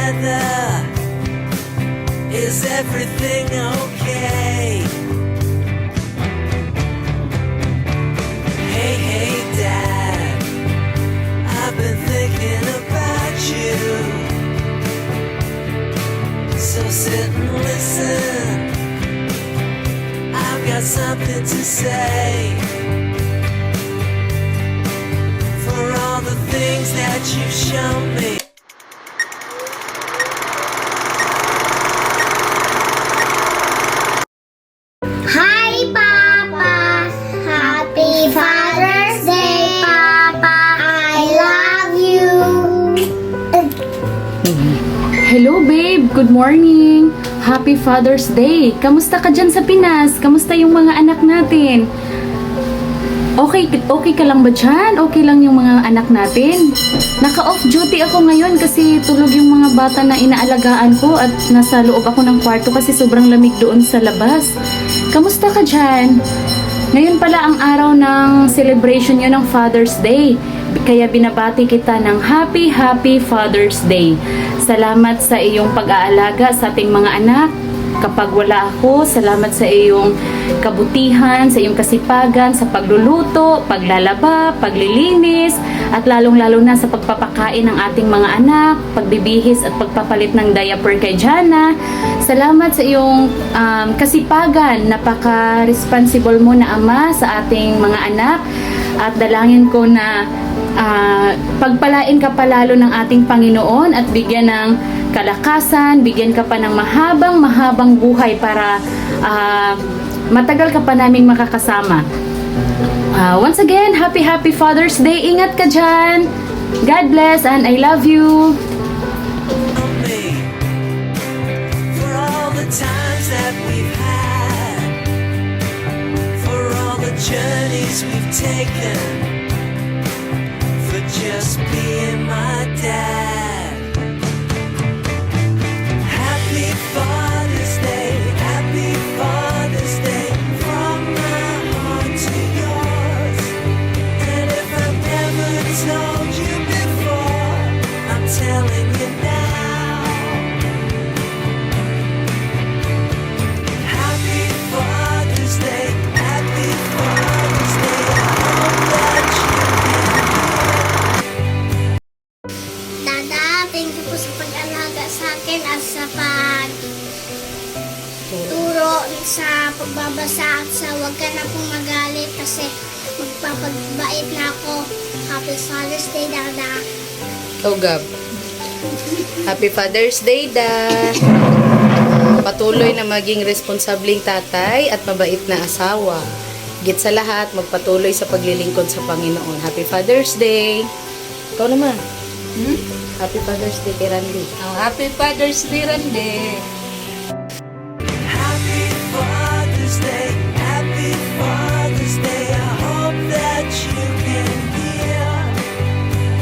weather? Is everything okay? Hey, hey, Dad, I've been thinking about you. So sit and listen, I've got something to say. For all the things that you've shown me. Hi, Papa! Happy Father's Day, Papa! I love you! Hello babe, good morning. Happy Father's Day. Kamusta ka dyan sa Pinas? Kamusta yung mga anak natin? Okay ka lang ba dyan? Okay lang yung mga anak natin? Naka-off duty ako ngayon kasi tulog yung mga bata na inaalagaan ko at nasa loob ako ng kwarto kasi sobrang lamig doon sa labas. Kamusta ka dyan? Ngayon pala ang araw ng celebration yun ng Father's Day. Kaya binabati kita ng Happy Father's Day. Salamat sa iyong pag-aalaga sa ating mga anak. Kapag wala ako, salamat sa iyong kabutihan, sa iyong kasipagan, sa pagluluto, paglalaba, paglilinis, at lalong-lalo na sa pagpapakain ng ating mga anak, pagbibihis at pagpapalit ng diaper kay Jana. Salamat sa iyong kasipagan, napaka-responsible mo na ama sa ating mga anak. At dalangin ko na pagpalain ka palalo ng ating Panginoon at bigyan ng kalakasan, bigyan ka pa ng mahabang buhay para matagal ka pa naming makakasama. Once again, Happy Father's Day. Ingat ka dyan. God bless and I love you. Me for all the times that we've had, for all the journeys we've taken, for just being my dad. Happy Father's Day, Happy Father's Day, from my heart to yours. And if I've never told you before, I'm telling you now. Happy Father's Day, Happy Father's Day. I hope that you Dada, thank you po sa pag-alaga sa akin at sa pagturo sa pagbabasa at sa wag ka na pong magalit kasi magpapagbait na ako. Happy Father's Day, Dada. Ikaw, Gab. Happy Father's Day, Dad. Patuloy na maging responsableng tatay at mabait na asawa. Higit sa lahat, magpatuloy sa paglilingkod sa Panginoon. Happy Father's Day. Ikaw naman. Happy Father's Day kay Randy. Happy Father's Day, Randy. Happy Father's Day, Happy Father's Day. I hope that you can hear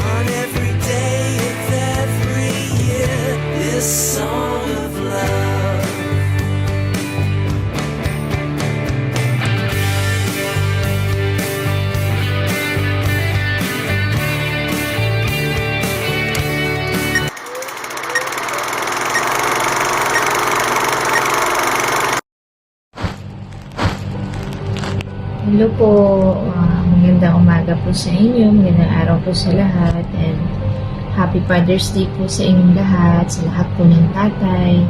on every day of every year this song of love. Hello po, magandang umaga po sa inyo, magandang araw po sa lahat, and Happy Father's Day po sa inyong lahat, sa lahat po ng tatay.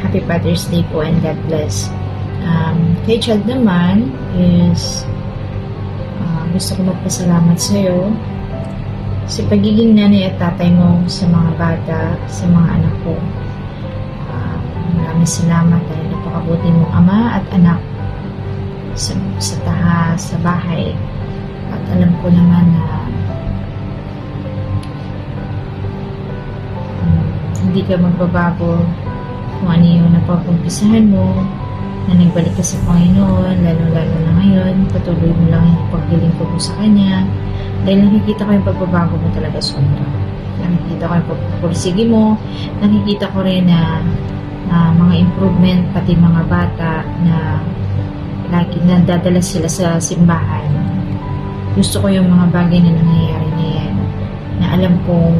Happy Father's Day po and God bless. Kay Chad naman is gusto ko magpasalamat sa iyo sa pagiging nanay at tatay mo sa mga bata, sa mga anak ko. Maraming salamat dahil napakabuti mong ama at anak sa bahay. At alam ko naman na hindi ka magbabago kung ano yung napag-umpisahan mo, na nagbalik ka sa Panginoon, lalo-lalo na ngayon, patuloy mo lang yung paglilingkod mo sa Kanya, dahil nakikita ko yung pagbabago mo talaga sobra. Nakikita ko yung pagpupursige mo, nakikita ko rin na mga improvement, pati mga bata na lagi nadadala sila sa simbahan. Gusto ko yung mga bagay na nangyayari na yan, na alam kong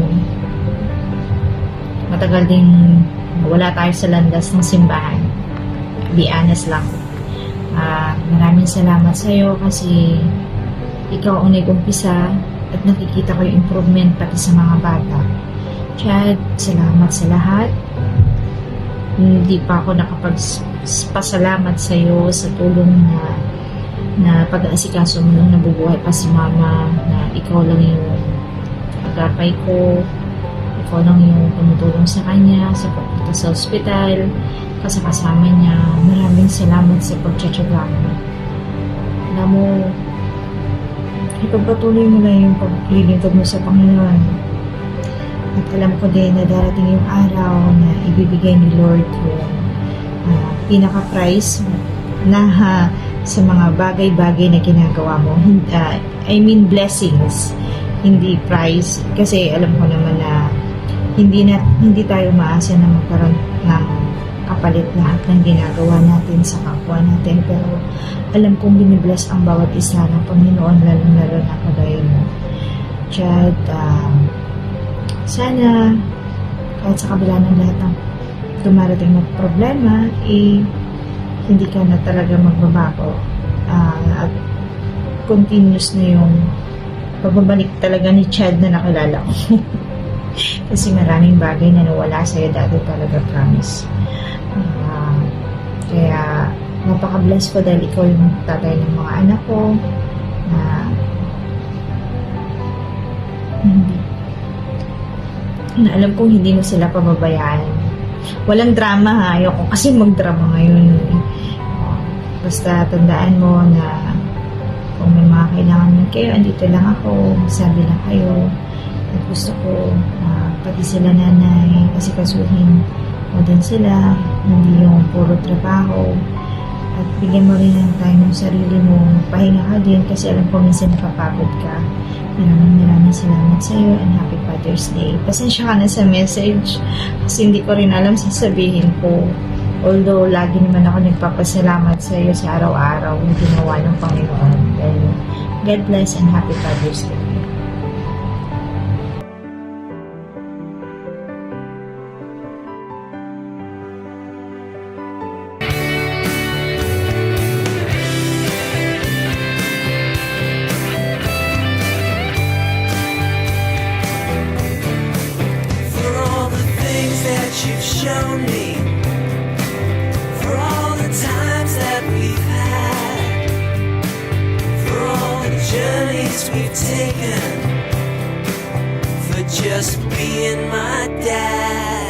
matagal ding wala tayo sa landas ng simbahan. Be honest lang. Maraming salamat sa iyo kasi ikaw ang nag-umpisa at nakikita ko yung improvement pati sa mga bata. Chad, salamat sa lahat. Hindi pa ako nakapagpasalamat sa iyo sa tulong na pag-aasikaso mo nung nabubuhay pa si mama, na ikaw lang yung agapay ko, ikaw lang yung tumutulong sa kanya sa pagpunta sa ospital, kasama niya. Maraming salamat sa pagtsatsaga mo. Alam mo, ipagpatuloy mo lang yung paglilingkod mo sa Panginoon. At alam ko din na darating yung araw na ibibigay ni Lord yung pinaka-prize na sa mga bagay-bagay na ginagawa mo. I mean blessings, hindi prize. Kasi alam ko naman na hindi tayo maasa na magkaroon ng kapalit lahat ng ginagawa natin sa kapwa natin. Pero alam kong binibless ang bawat isa ng Panginoon, lalo-lalo na kagaya mo. Chad, sana kahit sa kabila ng lahat ng dumarating na problema, hindi ka na talaga magbabago. At continuous na yung pagbabalik talaga ni Chad na nakilala ko. Kasi maraming bagay na nawala sa'yo dati talaga, promise. Kaya napaka-bless ko dahil ikaw yung tatay ng mga anak ko na alam kong hindi mo sila pababayaan. Walang drama ha, ayoko kasi magdrama ngayon. Basta tandaan mo na kung may mga kailangan kayo, andito lang ako, sabi lang kayo. At gusto ko pati sila nanay, kasi kasuhin mo din sila, hindi yung puro trabaho. At bigyan mo rin ng time ng sarili mo, pahinga ka din kasi alam ko minsan napapagod ka. Maraming salamat sa iyo and happy Father's Day. Pasensya ka na sa message kasi hindi ko rin alam sasabihin ko. Although lagi naman ako nagpapasalamat sa iyo sa araw-araw na ginawa ng Panginoon. Then, God bless and happy Father's Day. For all the things that you've shown me, for all the times that we've had, for all the journeys we've taken, for just being my dad.